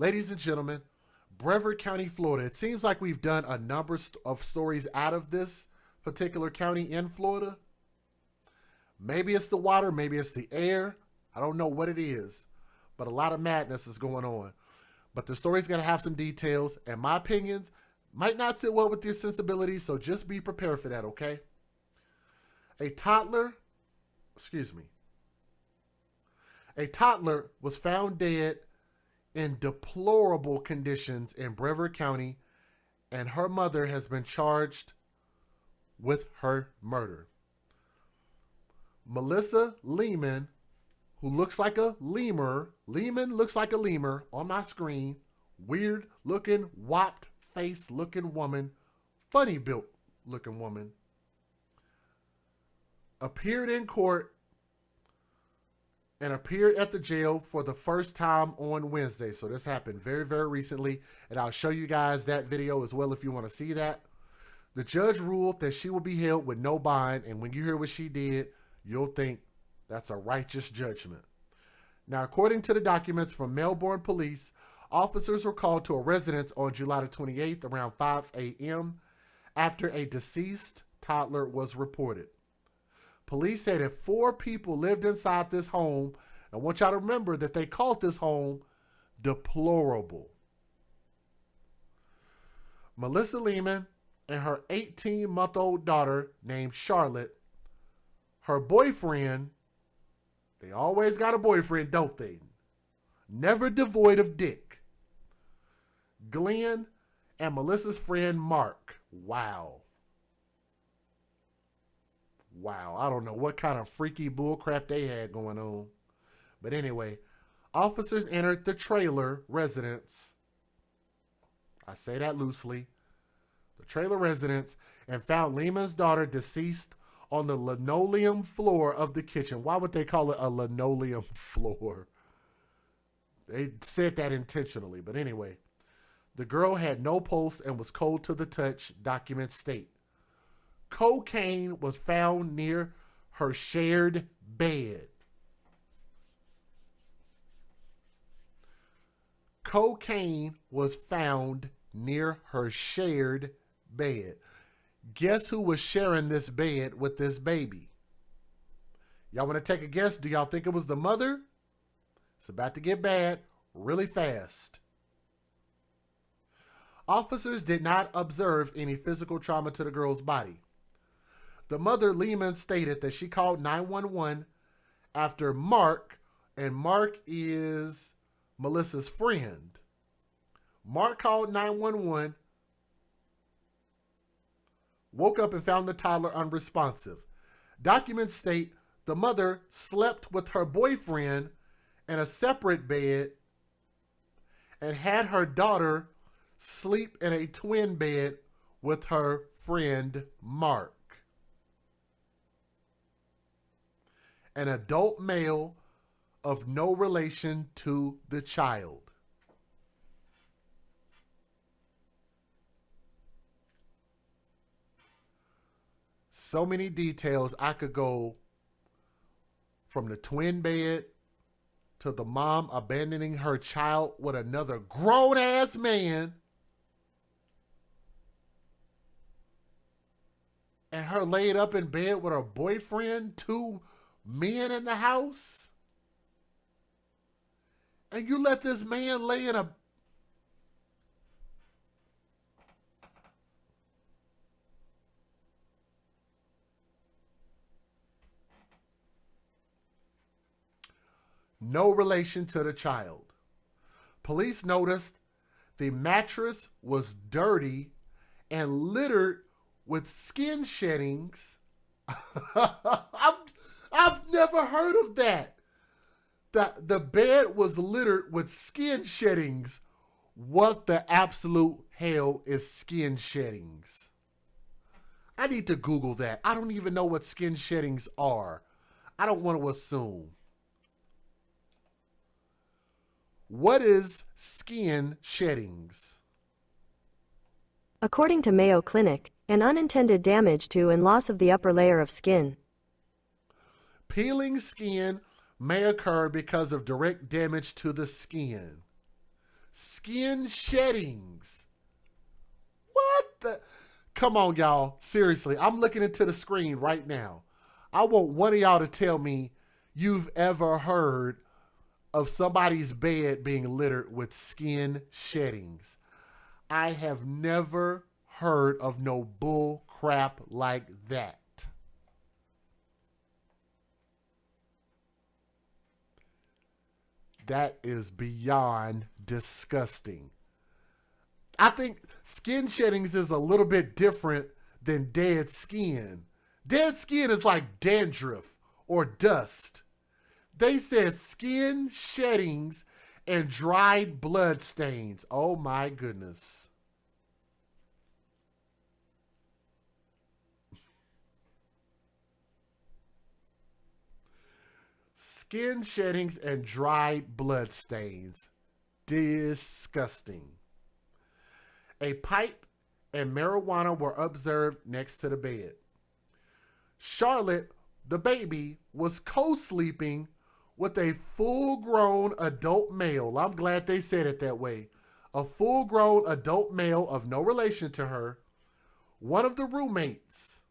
Ladies and gentlemen, Brevard County, Florida. It seems like we've done a number of stories out of this particular county in Florida. Maybe it's the water, maybe it's the air. I don't know what it is, but a lot of madness is going on. But the story's going to have some details, and my opinions might not sit well with your sensibilities, so just be prepared for that, okay? A toddler was found dead in deplorable conditions in Brevard County, and her mother has been charged with her murder. Melissa Lehman, who looks like a lemur, Lehman looks like a lemur on my screen, weird looking, whopped face looking woman, funny built looking woman, appeared in court and appeared at the jail for the first time on Wednesday. So this happened very, very recently, and I'll show you guys that video as well if you want to see that. The judge ruled that she will be held with no bond, and when you hear what she did, you'll think that's a righteous judgment. Now, according to the documents from Melbourne police, officers were called to a residence on July the 28th around 5 a.m. after a deceased toddler was reported. Police said that 4 people lived inside this home. I want y'all to remember that they called this home Deplorable. Melissa Lehman and her 18-month-old daughter named Charlotte, her boyfriend, they always got a boyfriend, don't they? Never devoid of dick, Glenn, and Melissa's friend Mark. Wow, I don't know what kind of freaky bullcrap they had going on. But anyway, officers entered the trailer residence. I say that loosely. The trailer residence, and found Lehman's daughter deceased on the linoleum floor of the kitchen. Why would they call it a linoleum floor? They said that intentionally. But anyway, the girl had no pulse and was cold to the touch, documents state. Cocaine was found near her shared bed. Cocaine was found near her shared bed. Guess who was sharing this bed with this baby? Y'all want to take a guess? Do y'all think it was the mother? It's about to get bad really fast. Officers did not observe any physical trauma to the girl's body. The mother, Lehman, stated that she called 911 after Mark, and Mark is Melissa's friend. Mark called 911, woke up and found the toddler unresponsive. Documents state the mother slept with her boyfriend in a separate bed and had her daughter sleep in a twin bed with her friend Mark. An adult male of no relation to the child. So many details. I could go from the twin bed to the mom abandoning her child with another grown-ass man, and her laid up in bed with her boyfriend, 2 men in the house, and you let this man lay in a... No relation to the child. Police noticed the mattress was dirty and littered with skin sheddings. I've never heard of that. The bed was littered with skin sheddings. What the absolute hell is skin sheddings? I need to Google that. I don't even know what skin sheddings are. I don't want to assume. What is skin sheddings? According to Mayo Clinic, an unintended damage to and loss of the upper layer of skin. Peeling skin may occur because of direct damage to the skin. skin sheddings. What the? Come on, y'all. Seriously, I'm looking into the screen right now. I want one of y'all to tell me you've ever heard of somebody's bed being littered with skin sheddings. I have never heard of no bull crap like that. That is beyond disgusting. I think skin sheddings is a little bit different than dead skin. Dead skin is like dandruff or dust. They said skin sheddings and dried blood stains. Oh my goodness. Skin sheddings and dried blood stains. Disgusting. A pipe and marijuana were observed next to the bed. Charlotte, the baby, was co-sleeping with a full-grown adult male. I'm glad they said it that way. A full-grown adult male of no relation to her, one of the roommates,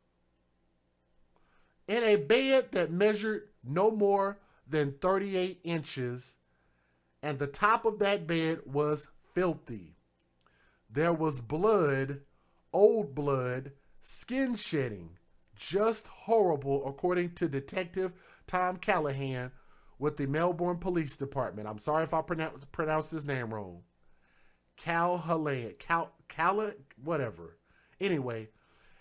in a bed that measured no more than 38 inches, and the top of that bed was filthy. There was blood, old blood, skin shedding. Just horrible, according to Detective Tom Callahan with the Melbourne Police Department. I'm sorry if I pronounced his name wrong. Callahan, whatever. Anyway,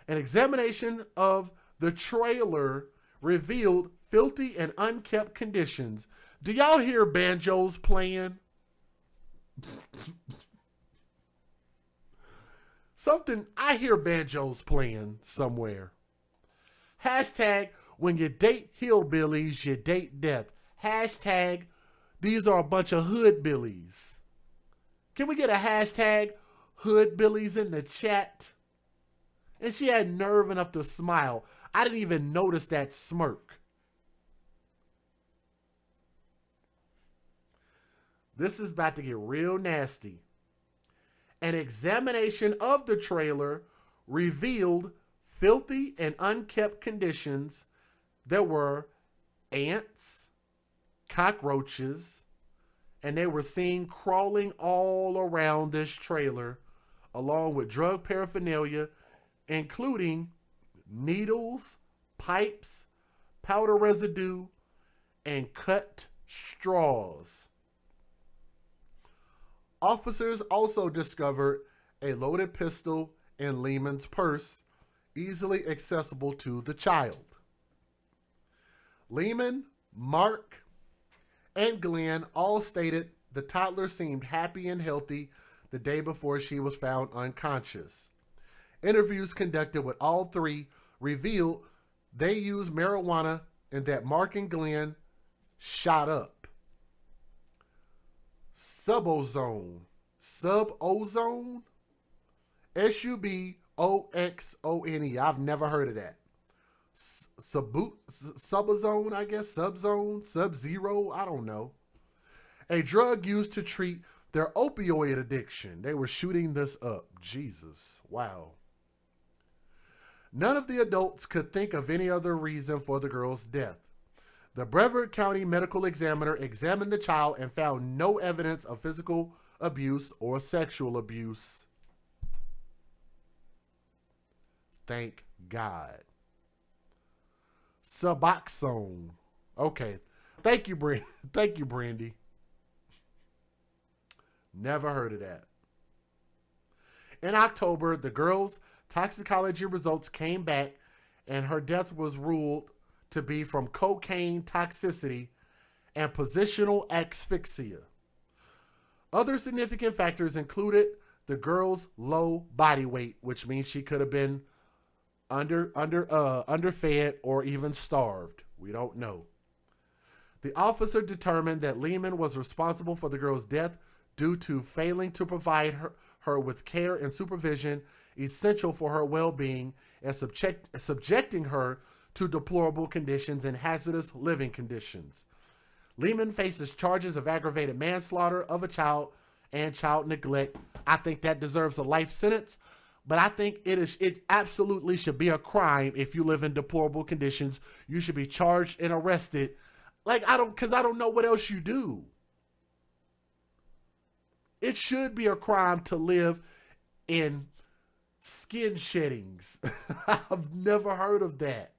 an examination of the trailer revealed filthy and unkept conditions. Do y'all hear banjos playing? I hear banjos playing somewhere. Hashtag, when you date hillbillies, you date death. Hashtag, these are a bunch of hoodbillies. Can we get a hashtag, hoodbillies, in the chat? And she had nerve enough to smile. I didn't even notice that smirk. This is about to get real nasty. An examination of the trailer revealed filthy and unkept conditions. There were ants, cockroaches, and they were seen crawling all around this trailer, along with drug paraphernalia, including needles, pipes, powder residue, and cut straws. Officers also discovered a loaded pistol in Lehman's purse, easily accessible to the child. Lehman, Mark, and Glenn all stated the toddler seemed happy and healthy the day before she was found unconscious. Interviews conducted with all three revealed they used marijuana and that Mark and Glenn shot up. Subozone. Subozone? Suboxone. I've never heard of that. Subozone, I guess. Subzone. Sub-zero. I don't know. A drug used to treat their opioid addiction. They were shooting this up. Jesus. Wow. None of the adults could think of any other reason for the girl's death. The Brevard County Medical Examiner examined the child and found no evidence of physical abuse or sexual abuse. Thank God. Suboxone. Okay. Thank you, Brandy. Thank you, Brandy. Never heard of that. In October, the girl's toxicology results came back and her death was ruled to be from cocaine toxicity and positional asphyxia. Other significant factors included the girl's low body weight, which means she could have been underfed or even starved. We don't know. The officer determined that Lehman was responsible for the girl's death due to failing to provide her with care and supervision essential for her well-being and subjecting her to deplorable conditions and hazardous living conditions. Lehman faces charges of aggravated manslaughter of a child and child neglect. I think that deserves a life sentence, but I think it absolutely should be a crime if you live in deplorable conditions. You should be charged and arrested. Because I don't know what else you do. It should be a crime to live in skin sheddings. I've never heard of that.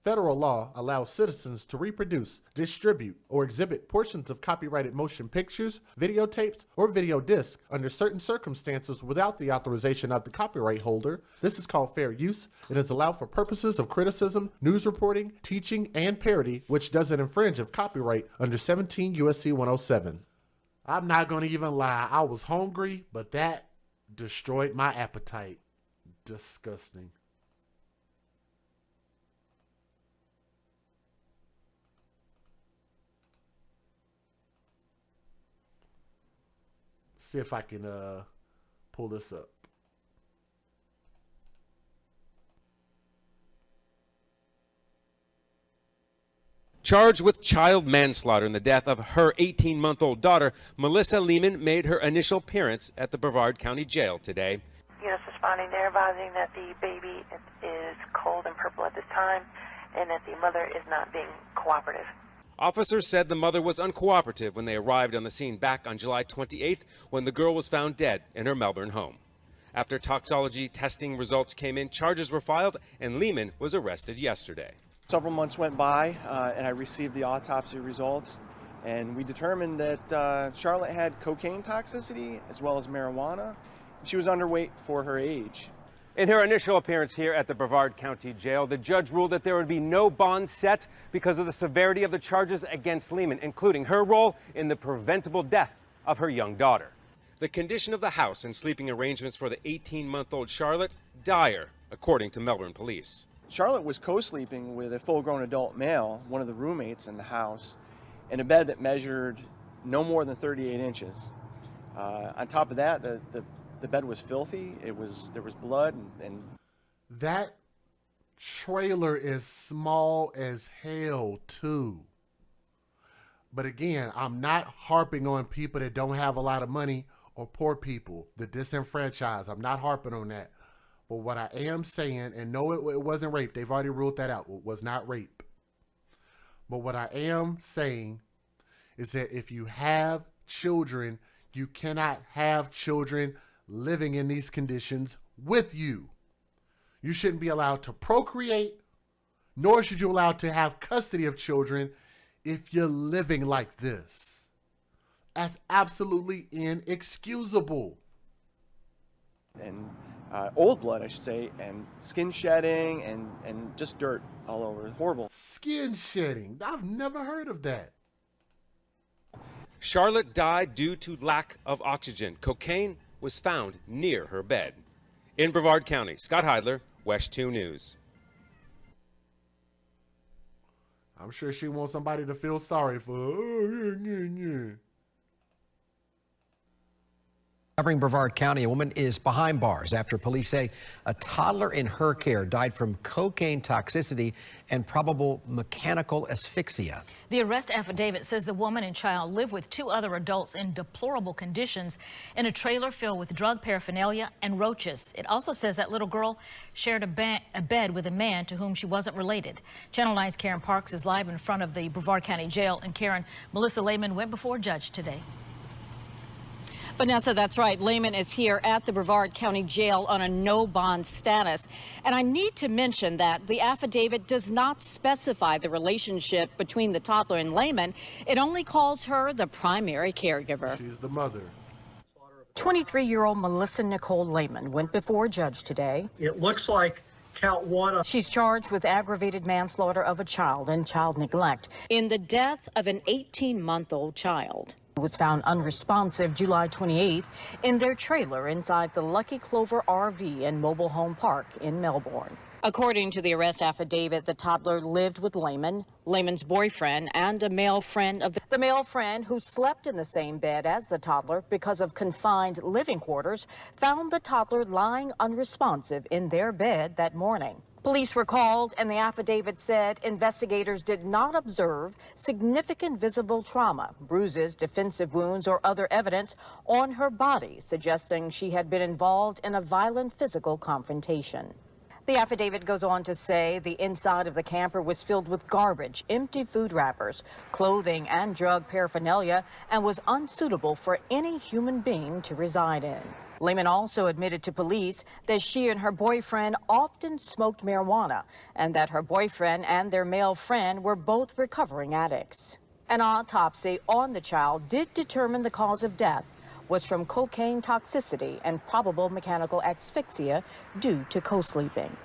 Federal law allows citizens to reproduce, distribute, or exhibit portions of copyrighted motion pictures, videotapes, or video discs under certain circumstances without the authorization of the copyright holder. This is called fair use. It is allowed for purposes of criticism, news reporting, teaching, and parody, which doesn't infringe of copyright under 17 U.S.C. 107. I'm not going to even lie. I was hungry, but that destroyed my appetite. Disgusting. See if I can pull this up. Charged with child manslaughter in the death of her 18-month-old daughter, Melissa Lehman made her initial appearance at the Brevard County Jail today. Units responding, they're advising that the baby is cold and purple at this time and that the mother is not being cooperative. Officers said the mother was uncooperative when they arrived on the scene back on July 28th when the girl was found dead in her Melbourne home. After toxicology testing results came in, charges were filed and Lehman was arrested yesterday. Several months went by and I received the autopsy results, and we determined that Charlotte had cocaine toxicity as well as marijuana. She was underweight for her age. In her initial appearance here at the Brevard County Jail, the judge ruled that there would be no bond set because of the severity of the charges against Lehman, including her role in the preventable death of her young daughter. The condition of the house and sleeping arrangements for the 18-month-old Charlotte, dire, according to Melbourne police. Charlotte was co-sleeping with a full-grown adult male, one of the roommates in the house, in a bed that measured no more than 38 inches. On top of that, the bed was filthy. There was blood and that trailer is small as hell too. But again, I'm not harping on people that don't have a lot of money or poor people, the disenfranchised. I'm not harping on that. But what I am saying, and no, it wasn't rape. They've already ruled that out. It was not rape. But what I am saying is that if you have children, you cannot have children living in these conditions with you. You shouldn't be allowed to procreate, nor should you be allowed to have custody of children if you're living like this. That's absolutely inexcusable. and old blood, I should say, and skin shedding and just dirt all over. Horrible. Skin shedding. I've never heard of that. Charlotte died due to lack of oxygen. Cocaine was found near her bed. In Brevard County, Scott Heidler, West 2 News. I'm sure she wants somebody to feel sorry for her. Oh, yeah. Covering Brevard County, a woman is behind bars after police say a toddler in her care died from cocaine toxicity and probable mechanical asphyxia. The arrest affidavit says the woman and child live with two other adults in deplorable conditions in a trailer filled with drug paraphernalia and roaches. It also says that little girl shared a bed with a man to whom she wasn't related. Channel 9's Karen Parks is live in front of the Brevard County Jail. And Karen, Melissa Lehman went before a judge today. Vanessa, that's right. Lehman is here at the Brevard County Jail on a no bond status. And I need to mention that the affidavit does not specify the relationship between the toddler and Lehman. It only calls her the primary caregiver. She's the mother. 23-year-old Melissa Nicole Lehman went before a judge today. It looks like count one. She's charged with aggravated manslaughter of a child and child neglect In the death of an 18-month-old child. Was found unresponsive July 28th in their trailer inside the Lucky Clover RV and mobile home park in Melbourne. According to the arrest affidavit, the toddler lived with Lehman, Lehman's boyfriend, and a male friend of The male friend, who slept in the same bed as the toddler because of confined living quarters, found the toddler lying unresponsive in their bed that morning. Police were called, and the affidavit said investigators did not observe significant visible trauma, bruises, defensive wounds, or other evidence on her body, suggesting she had been involved in a violent physical confrontation. The affidavit goes on to say the inside of the camper was filled with garbage, empty food wrappers, clothing, and drug paraphernalia, and was unsuitable for any human being to reside in. Lehman also admitted to police that she and her boyfriend often smoked marijuana and that her boyfriend and their male friend were both recovering addicts. An autopsy on the child did determine the cause of death was from cocaine toxicity and probable mechanical asphyxia due to co-sleeping.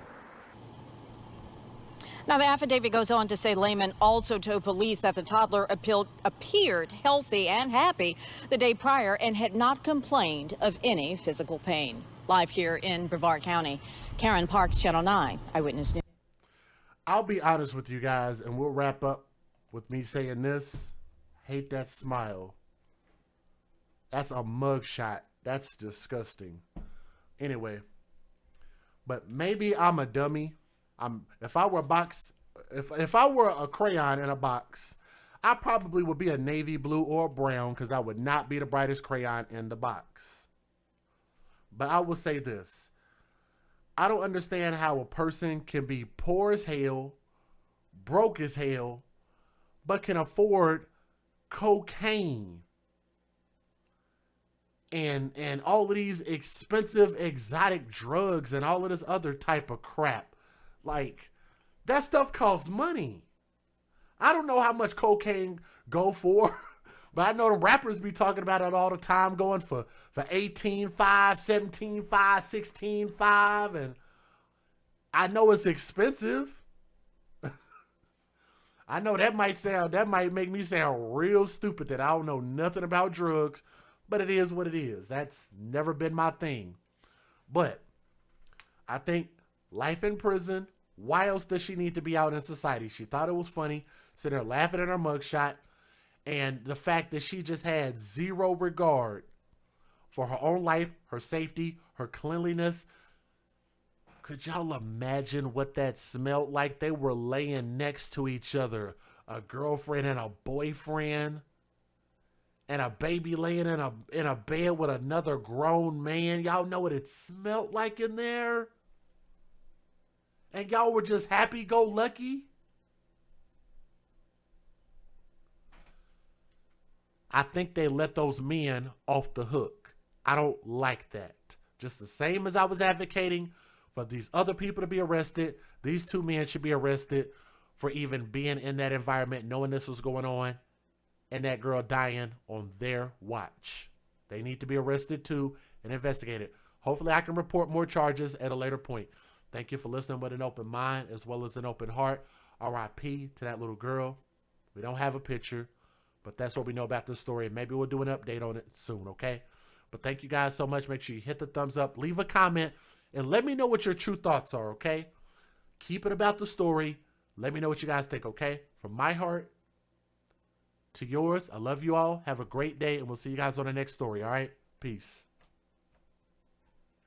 Now, the affidavit goes on to say Lehman also told police that the toddler appeared healthy and happy the day prior and had not complained of any physical pain. Live here in Brevard County, Karen Parks, Channel 9 Eyewitness News. I'll be honest with you guys, and we'll wrap up with me saying this. Hate that smile. That's a mugshot. That's disgusting. Anyway, but maybe I'm a dummy. If I were a crayon in a box, I probably would be a navy blue or a brown because I would not be the brightest crayon in the box. But I will say this. I don't understand how a person can be poor as hell, broke as hell, but can afford cocaine and all of these expensive exotic drugs and all of this other type of crap. Like, that stuff costs money. I don't know how much cocaine go for, but I know the rappers be talking about it all the time, going for 18.5, 17.5, 16.5, and I know it's expensive. I know that might make me sound real stupid that I don't know nothing about drugs, but it is what it is. That's never been my thing. But I think life in prison, why else does she need to be out in society? She thought it was funny, sitting there laughing at her mugshot, and the fact that she just had zero regard for her own life, her safety, her cleanliness. Could y'all imagine what that smelled like? They were laying next to each other, a girlfriend and a boyfriend, and a baby laying in a bed with another grown man. Y'all know what it smelled like in there? And y'all were just happy-go-lucky? I think they let those men off the hook. I don't like that. Just the same as I was advocating for these other people to be arrested, these two men should be arrested for even being in that environment, knowing this was going on, and that girl dying on their watch. They need to be arrested too and investigated. Hopefully I can report more charges at a later point. Thank you for listening with an open mind as well as an open heart. R.I.P. to that little girl. We don't have a picture, but that's what we know about this story. And maybe we'll do an update on it soon, okay? But thank you guys so much. Make sure you hit the thumbs up, leave a comment, and let me know what your true thoughts are, okay? Keep it about the story. Let me know what you guys think, okay? From my heart to yours, I love you all. Have a great day, and we'll see you guys on the next story, all right? Peace.